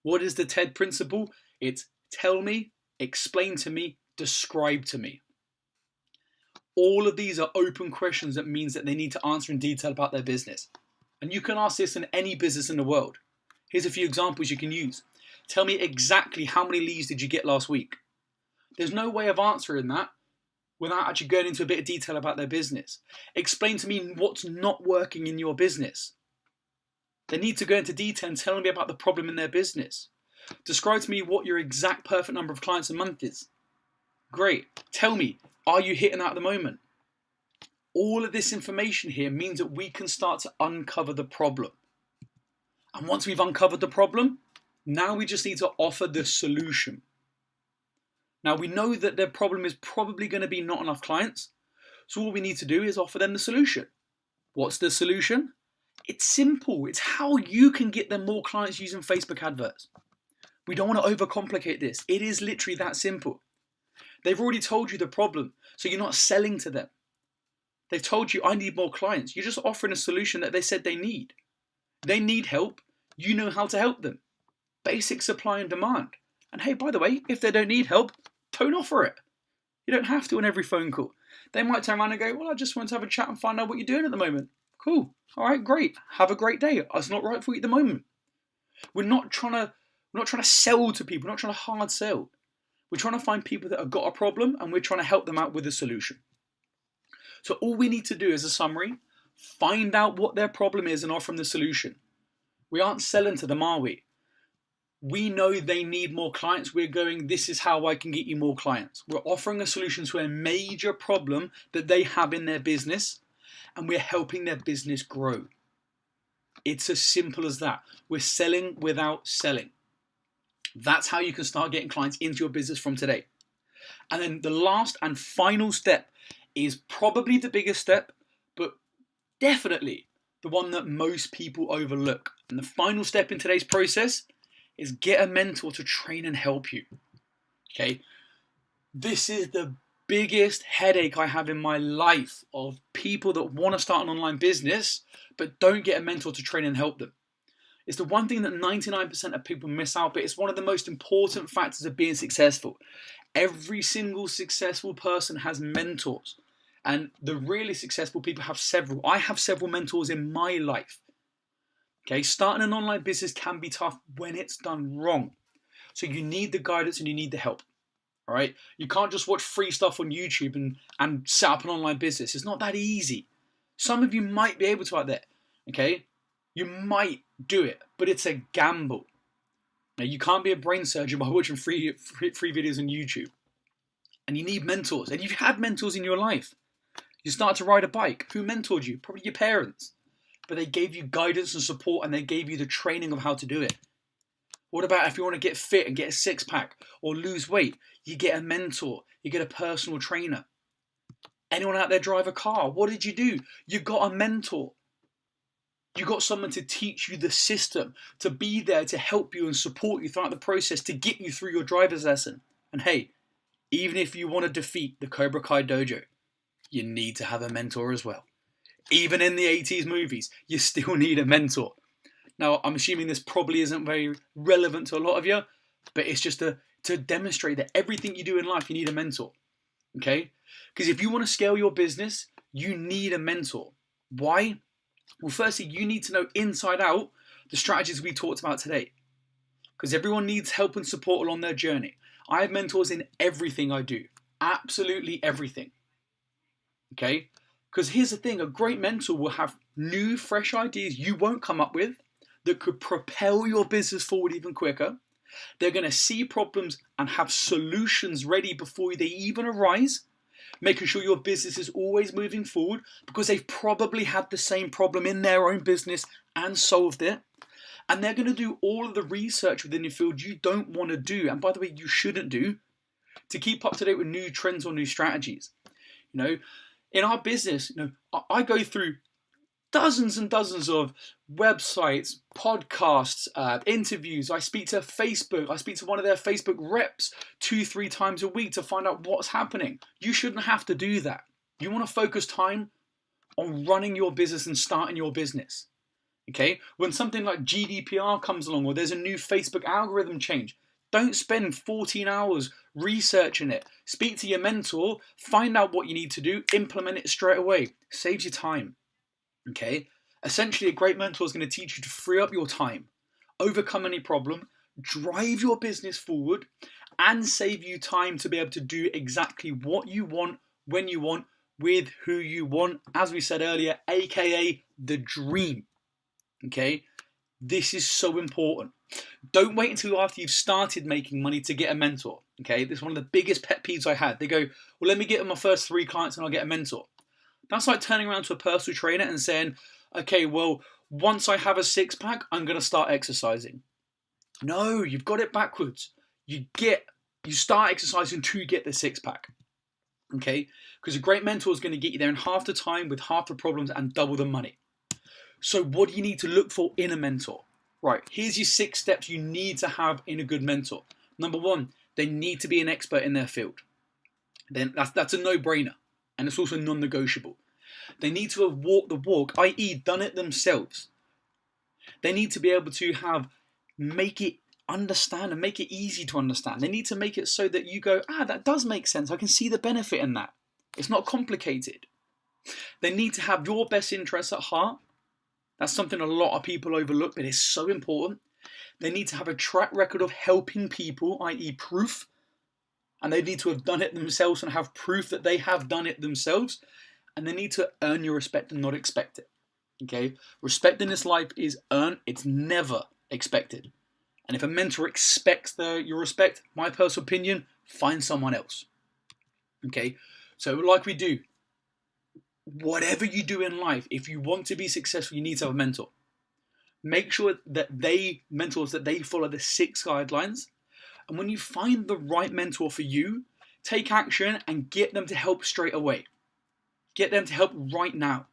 What is the TED principle? It's tell me, explain to me, describe to me. All of these are open questions that means that they need to answer in detail about their business. And you can ask this in any business in the world. Here's a few examples you can use. Tell me exactly how many leads did you get last week? There's no way of answering that without actually going into a bit of detail about their business. Explain to me what's not working in your business. They need to go into detail and tell me about the problem in their business. Describe to me what your exact perfect number of clients a month is. Great. Tell me, are you hitting that at the moment? All of this information here means that we can start to uncover the problem. And once we've uncovered the problem, now we just need to offer the solution. Now we know that their problem is probably going to be not enough clients. So all we need to do is offer them the solution. What's the solution? It's simple. It's how you can get them more clients using Facebook adverts. We don't want to overcomplicate this. It is literally that simple. They've already told you the problem, so you're not selling to them. They've told you, I need more clients. You're just offering a solution that they said they need. They need help. You know how to help them. Basic supply and demand. And hey, by the way, if they don't need help, don't offer it. You don't have to on every phone call. They might turn around and go, well, I just want to have a chat and find out what you're doing at the moment. Cool. All right, great. Have a great day. It's not right for you at the moment. We're not trying to sell to people. We're not trying to hard sell. We're trying to find people that have got a problem and we're trying to help them out with a solution. So all we need to do is a summary, find out what their problem is and offer them the solution. We aren't selling to them, are we? We know they need more clients. We're going, this is how I can get you more clients. We're offering a solution to a major problem that they have in their business and we're helping their business grow. It's as simple as that. We're selling without selling. That's how you can start getting clients into your business from today. And then the last and final step is probably the biggest step, but definitely the one that most people overlook. And the final step in today's process is get a mentor to train and help you. Okay? This is the biggest headache I have in my life of people that want to start an online business but don't get a mentor to train and help them. It's the one thing that 99% of people miss out, but it's one of the most important factors of being successful. Every single successful person has mentors, and the really successful people have several. I have several mentors in my life. Okay, starting an online business can be tough when it's done wrong. So you need the guidance and you need the help. All right, you can't just watch free stuff on YouTube and set up an online business. It's not that easy. Some of you might be able to out there. Okay, you might do it, but it's a gamble. Now, you can't be a brain surgeon by watching free videos on YouTube. And you need mentors. And you've had mentors in your life. You started to ride a bike. Who mentored you? Probably your parents. But they gave you guidance and support and they gave you the training of how to do it. What about if you want to get fit and get a six-pack or lose weight? You get a mentor. You get a personal trainer. Anyone out there drive a car? What did you do? You got a mentor. You got someone to teach you the system, to be there to help you and support you throughout the process, to get you through your driver's lesson. And hey, even if you want to defeat the Cobra Kai dojo, you need to have a mentor as well. Even in the 80s movies, you still need a mentor. Now, I'm assuming this probably isn't very relevant to a lot of you, but it's just to demonstrate that everything you do in life, you need a mentor. Okay? Because if you want to scale your business, you need a mentor. Why? Well, firstly, you need to know inside out the strategies we talked about today, because everyone needs help and support along their journey. I have mentors in everything I do, absolutely everything. Okay? Because here's the thing, a great mentor will have new, fresh ideas you won't come up with that could propel your business forward even quicker. They're going to see problems and have solutions ready before they even arise, making sure your business is always moving forward because they've probably had the same problem in their own business and solved it. And they're going to do all of the research within your field you don't want to do, and by the way, you shouldn't do, to keep up to date with new trends or new strategies. In our business, I go through dozens and dozens of websites, podcasts, interviews. I speak to Facebook. I speak to one of their Facebook reps 2-3 times a week to find out what's happening. You shouldn't have to do that. You want to focus time on running your business and starting your business. Okay? When something like GDPR comes along or there's a new Facebook algorithm change, don't spend 14 hours researching it. Speak to your mentor, find out what you need to do, implement it straight away. Saves you time. Okay? Essentially, a great mentor is going to teach you to free up your time, overcome any problem, drive your business forward, and save you time to be able to do exactly what you want, when you want, with who you want, as we said earlier, aka the dream. Okay? This is so important. Don't wait until after you've started making money to get a mentor. Okay? This is one of the biggest pet peeves I had. They go, well, let me get my first 3 clients and I'll get a mentor. That's like turning around to a personal trainer and saying, okay, well, once I have a 6-pack, I'm going to start exercising. No, you've got it backwards. You start exercising to get the 6-pack. Okay? Because a great mentor is going to get you there in half the time with half the problems and double the money. So what do you need to look for in a mentor? Right, here's your 6 steps you need to have in a good mentor. Number 1, they need to be an expert in their field. Then that's a no-brainer, and it's also non-negotiable. They need to have walked the walk, i.e. done it themselves. They need to be able to make it understand and make it easy to understand. They need to make it so that you go, that does make sense. I can see the benefit in that. It's not complicated. They need to have your best interests at heart. That's something a lot of people overlook, but it's so important. They need to have a track record of helping people, i.e. proof. And they need to have done it themselves and have proof that they have done it themselves. And they need to earn your respect and not expect it. Okay? Respect in this life is earned. It's never expected. And if a mentor expects your respect, my personal opinion, find someone else. Okay? So like we do, whatever you do in life, if you want to be successful, you need to have a mentor. Make sure that they follow the 6 guidelines. And when you find the right mentor for you, take action and get them to help straight away. Get them to help right now.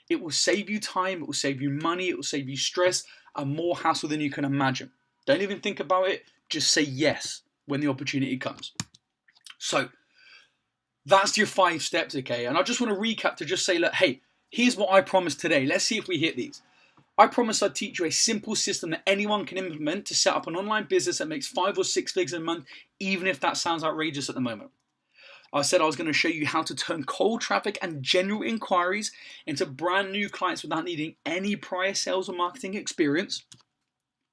It will save you time, it will save you money, it will save you stress and more hassle than you can imagine. Don't even think about it, just say yes when the opportunity comes. So, that's your 5 steps, okay? And I just want to recap to just say, look, hey, here's what I promised today. Let's see if we hit these. I promised I'd teach you a simple system that anyone can implement to set up an online business that makes 5 or 6 figures a month, even if that sounds outrageous at the moment. I said I was going to show you how to turn cold traffic and general inquiries into brand new clients without needing any prior sales or marketing experience.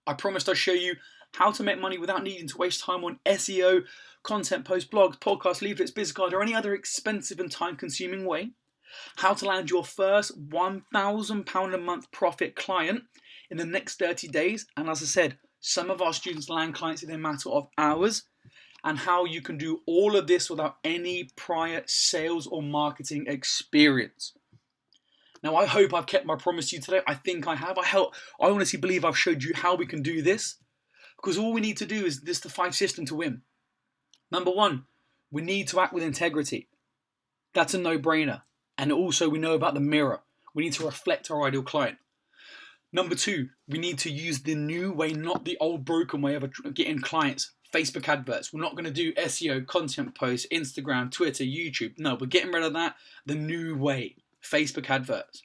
I promised I'd show you how to make money without needing to waste time on SEO, content posts, blogs, podcasts, leaflets, business cards, or any other expensive and time-consuming way. How to land your first £1,000 a month profit client in the next 30 days. And as I said, some of our students land clients in a matter of hours. And how you can do all of this without any prior sales or marketing experience. Now, I hope I've kept my promise to you today. I think I have. I honestly believe I've showed you how we can do this. Because all we need to do is the 5 system to win. Number 1, we need to act with integrity. That's a no-brainer. And also we know about the mirror. We need to reflect our ideal client. Number 2, we need to use the new way, not the old broken way of getting clients. Facebook adverts. We're not going to do SEO, content posts, Instagram, Twitter, YouTube. No, we're getting rid of that the new way. Facebook adverts.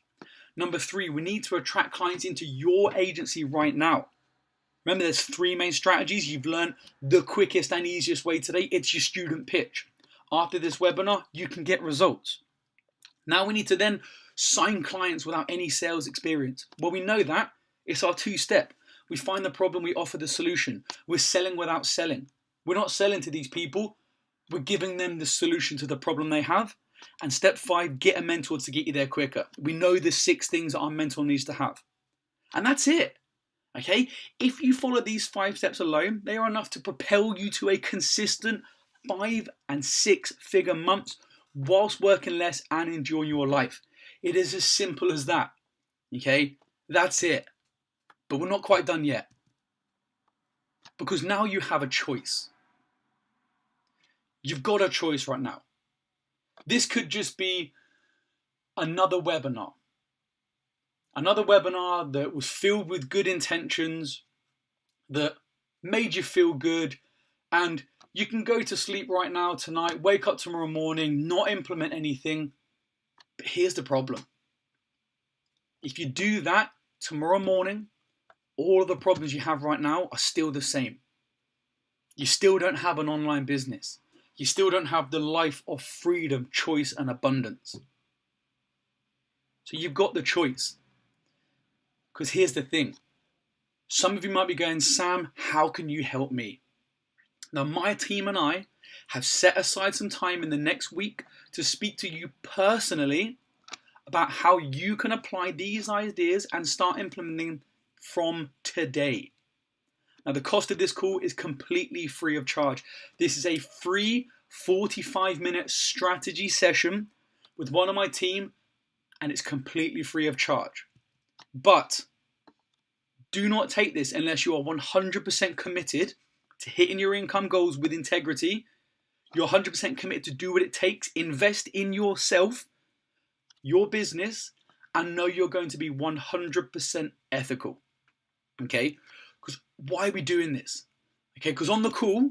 Number 3, we need to attract clients into your agency right now. Remember, there's 3 main strategies. You've learned the quickest and easiest way today. It's your student pitch. After this webinar, you can get results. Now we need to then sign clients without any sales experience? Well, we know that. It's our 2-step. We find the problem, we offer the solution. We're selling without selling. We're not selling to these people. We're giving them the solution to the problem they have. And step 5, get a mentor to get you there quicker. We know the 6 things that our mentor needs to have. And that's it. Okay? If you follow these 5 steps alone, they are enough to propel you to a consistent 5 and 6 figure months whilst working less and enjoying your life. It is as simple as that. Okay? That's it. But we're not quite done yet. Because now you have a choice. You've got a choice right now. This could just be another webinar. Another webinar that was filled with good intentions, that made you feel good, and you can go to sleep right now, tonight, wake up tomorrow morning, not implement anything. But here's the problem. If you do that tomorrow morning, all of the problems you have right now are still the same. You still don't have an online business. You still don't have the life of freedom, choice, and abundance. So you've got the choice. Because here's the thing. Some of you might be going, Sam, how can you help me? Now, my team and I have set aside some time in the next week to speak to you personally about how you can apply these ideas and start implementing from today. Now, the cost of this call is completely free of charge. This is a free 45-minute strategy session with one of my team, and it's completely free of charge. But do not take this unless you are 100% committed to hitting your income goals with integrity. You're 100% committed to do what it takes, invest in yourself, your business, and know you're going to be 100% ethical. Okay? Because why are we doing this? Okay, because on the call,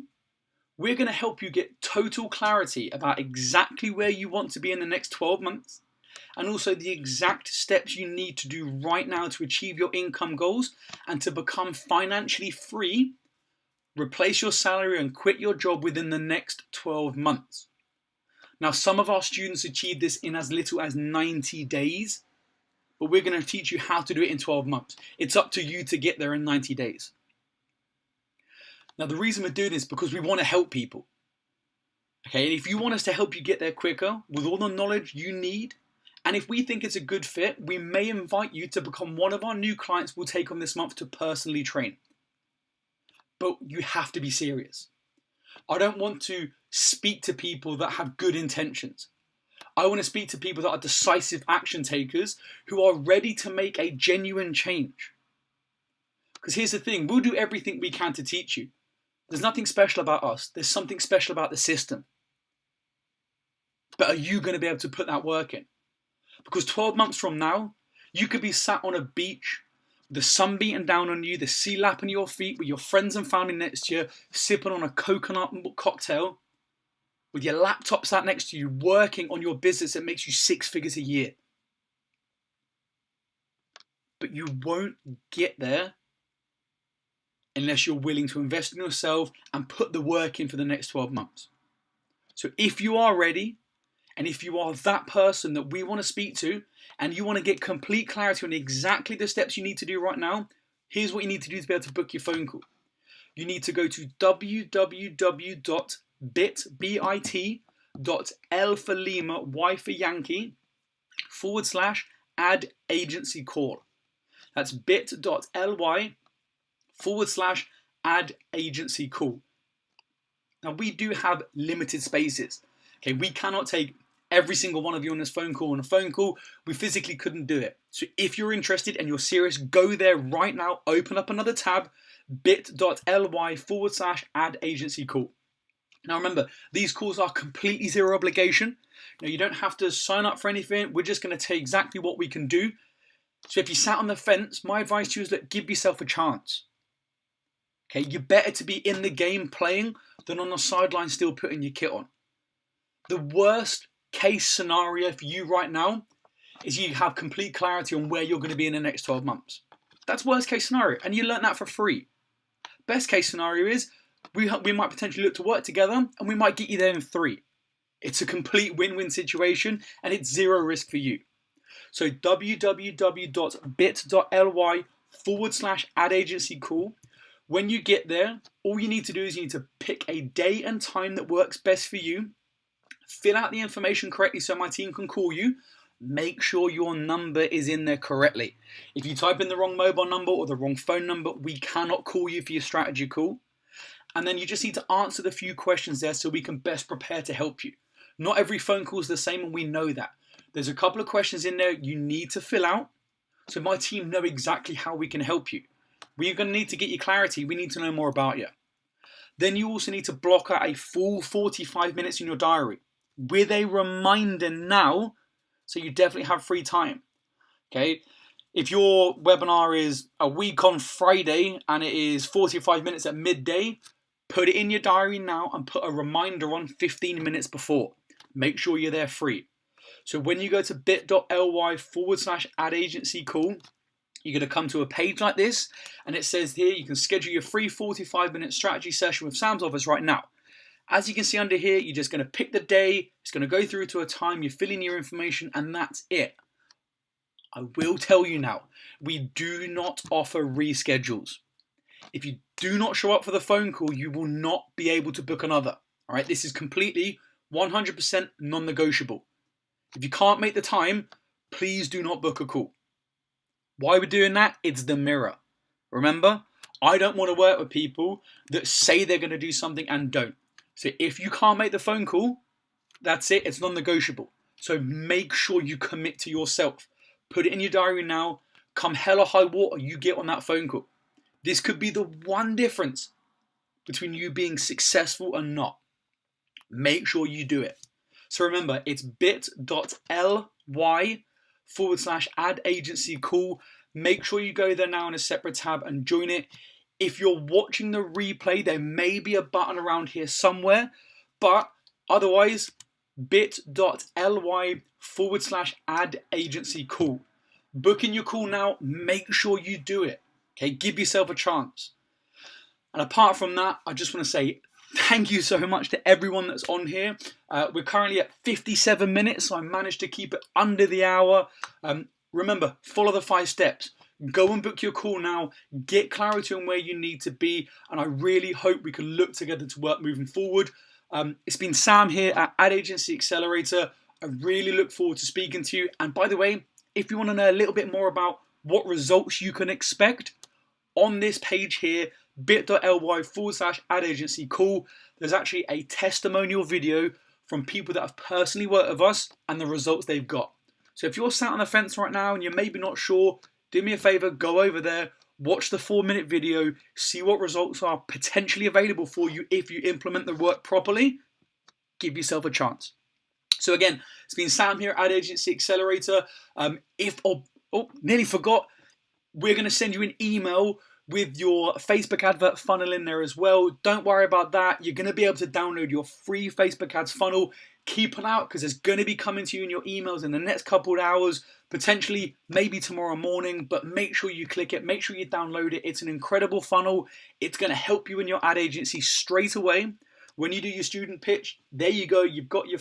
we're going to help you get total clarity about exactly where you want to be in the next 12 months, and also the exact steps you need to do right now to achieve your income goals and to become financially free, replace your salary and quit your job within the next 12 months. Now, some of our students achieve this in as little as 90 days, but we're going to teach you how to do it in 12 months. It's up to you to get there in 90 days. Now, the reason we're doing this is because we want to help people. Okay, and if you want us to help you get there quicker with all the knowledge you need, and if we think it's a good fit, we may invite you to become one of our new clients we'll take on this month to personally train. But you have to be serious. I don't want to speak to people that have good intentions. I want to speak to people that are decisive action takers who are ready to make a genuine change. Because here's the thing, we'll do everything we can to teach you. There's nothing special about us. There's something special about the system. But are you going to be able to put that work in? Because 12 months from now, you could be sat on a beach, the sun beating down on you, the sea lapping your feet with your friends and family next to you, sipping on a coconut cocktail, with your laptop sat next to you, working on your business that makes you 6 figures a year. But you won't get there unless you're willing to invest in yourself and put the work in for the next 12 months. So if you are ready, and if you are that person that we want to speak to, and you want to get complete clarity on exactly the steps you need to do right now, here's what you need to do to be able to book your phone call. You need to go to www.bit.l for Lima, Y for Yankee, /add agency call. That's bit.ly/add agency call. Now, we do have limited spaces. Okay, we cannot take every single one of you on this phone call. On a phone call, we physically couldn't do it. So if you're interested and you're serious, go there right now, open up another tab, bit.ly/add agency call. Now remember, these calls are completely zero obligation. Now, you don't have to sign up for anything. We're just going to tell you exactly what we can do. So if you sat on the fence, my advice to you is that give yourself a chance. Okay, you're better to be in the game playing than on the sideline still putting your kit on. The worst case scenario for you right now is you have complete clarity on where you're going to be in the next 12 months. That's worst case scenario, and you learn that for free. Best case scenario is we might potentially look to work together, and we might get you there in 3. It's a complete win-win situation, and it's zero risk for you. So www.bit.ly/ad-agency-call. When you get there, all you need to do is you need to pick a day and time that works best for you. Fill out the information correctly so my team can call you. Make sure your number is in there correctly. If you type in the wrong mobile number or the wrong phone number, we cannot call you for your strategy call. And then you just need to answer the few questions there so we can best prepare to help you. Not every phone call is the same, and we know that. There's a couple of questions in there you need to fill out so my team know exactly how we can help you. We're going to need to get you clarity. We need to know more about you. Then you also need to block out a full 45 minutes in your diary with a reminder now, so you definitely have free time. Okay? If your webinar is a week on Friday and it is 45 minutes at midday, put it in your diary now and put a reminder on 15 minutes before. Make sure you're there free. So when you go to bit.ly/ad-agency-call, you're going to come to a page like this, and it says here you can schedule your free 45-minute strategy session with Sam's office right now. As you can see under here, you're just going to pick the day, it's going to go through to a time, you fill in your information, and that's it. I will tell you now, we do not offer reschedules. If you do not show up for the phone call, you will not be able to book another. All right, this is completely 100% non-negotiable. If you can't make the time, please do not book a call. Why we're doing that? It's the mirror. Remember, I don't want to work with people that say they're going to do something and don't. So if you can't make the phone call, that's it. It's non-negotiable. So make sure you commit to yourself. Put it in your diary now. Come hell or high water, you get on that phone call. This could be the one difference between you being successful and not. Make sure you do it. So remember, it's bit.ly/ad-agency-call. Make sure you go there now in a separate tab and join it. If you're watching the replay, there may be a button around here somewhere, but otherwise, bit.ly/ad-agency-call. Book in your call now. Make sure you do it. Okay, give yourself a chance. And apart from that, I just want to say thank you so much to everyone that's on here. We're currently at 57 minutes, so I managed to keep it under the hour. Remember, follow the 5 steps. Go and book your call now. Get clarity on where you need to be. And I really hope we can look together to work moving forward. It's been Sam here at Ad Agency Accelerator. I really look forward to speaking to you. And by the way, if you want to know a little bit more about what results you can expect, on this page here, bit.ly/ad-agency-call, there's actually a testimonial video from people that have personally worked with us and the results they've got. So if you're sat on the fence right now and you're maybe not sure, do me a favor, go over there, watch the 4-minute video, see what results are potentially available for you if you implement the work properly. Give yourself a chance. So again, it's been Sam here at Ad Agency Accelerator. Nearly forgot, we're going to send you an email with your Facebook advert funnel in there as well. Don't worry about that. You're going to be able to download your free Facebook ads funnel. Keep an eye out because it's going to be coming to you in your emails in the next couple of hours, potentially maybe tomorrow morning, but make sure you click it. Make sure you download it. It's an incredible funnel. It's going to help you in your ad agency straight away. When you do your student pitch, there you go. You've got your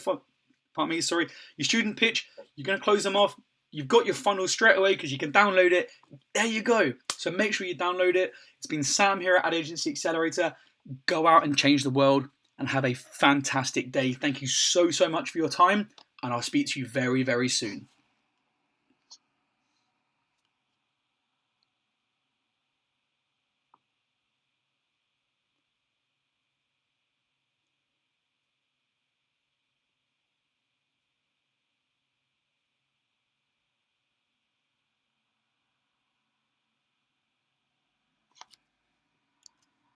your student pitch. You're going to close them off. You've got your funnel straight away because you can download it. There you go. So make sure you download it. It's been Sam here at Ad Agency Accelerator. Go out and change the world and have a fantastic day. Thank you so much for your time, and I'll speak to you very, very soon.